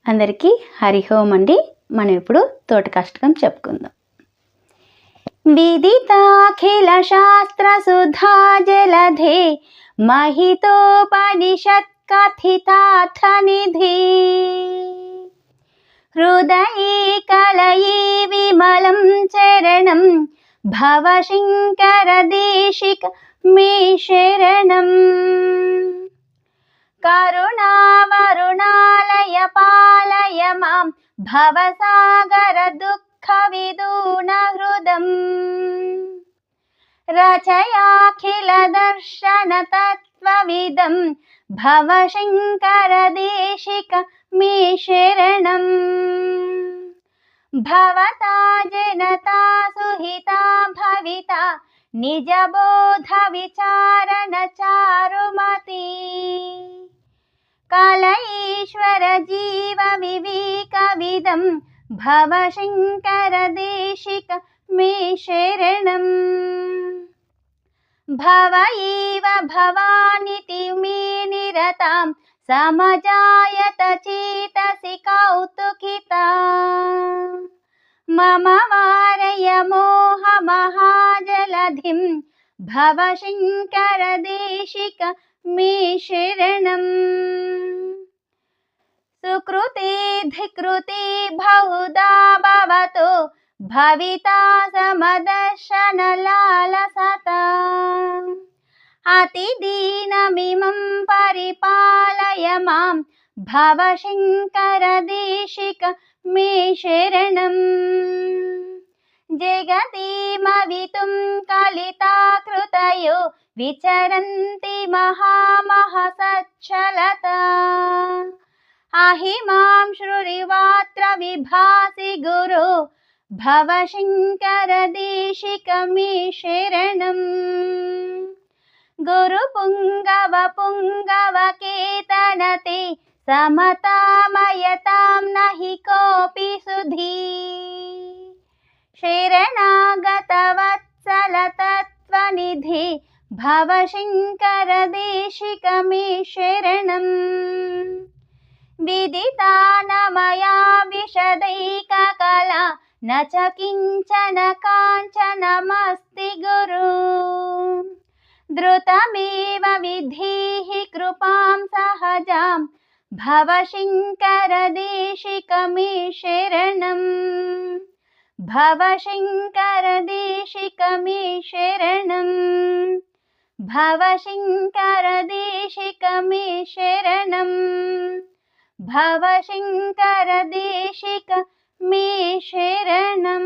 అందరికీ హరి ఓం అండి. మనం ఇప్పుడు తోటకాష్టకం చెప్పుకుందాం. విదితాఖిల శాస్త్ర సుధా జలధే మహితోపనిషత్ కథితార్థ నిధి హృదయే కలయే విమలం చరణం భవశంకర దేశిక మే శరణం. కరుణావరుణాలయ పాలయ మాం భవసాగర దుఃఖ విదూన హృదం. రచయాఖిల దర్శన తత్వవిదం భవశంకర దేశిక మే శరణం. భవతా జనతా సుహితా భవితా నిజబోధ విచారణ చారుమతి. కలయేశ్వర జీవ వివేక విదం భవశంకర దేశిక మే శరణం. భవ ఏవ భవానితి మే నిరతాం సమజాయత చేతసి కౌతుకితా. మమ వారయ మోహ మహాజలధిం భవశంకర దేశిక మే శరణం. సుకృతే ధికృతే బహుదా భవతో భవితా సమదర్శన లాలసతా. అతిదీనమిమం పరిపాలయ మాం భవశంకర దేశిక మే శరణం. జగతీమవితుం కలితాకృతయో విచరంతి మహామహసచ్చలతా. అహిమాం శృరివాత్ర విభాసి గురు భవశంకర దేశిక మే శరణం. గురు పుంగవ పుంగవ కేతనతే సమతామయతాం నహి కోపి సుధీ. శరణాగత వత్సల తత్వనిధి భవశంకర దేశిక మే శరణం. విదితాన మయా విశదైక కళా న చ కించన కాంచనమస్తి గురు. ధృతమేవ విధీః కృపాం సహజాం భవశంకర దేశిక మే శరణం. భవశంకర దేశిక మే శరణం. భవశంకర దేశిక మే శరణం. భవశంకర దేశిక మే శరణం.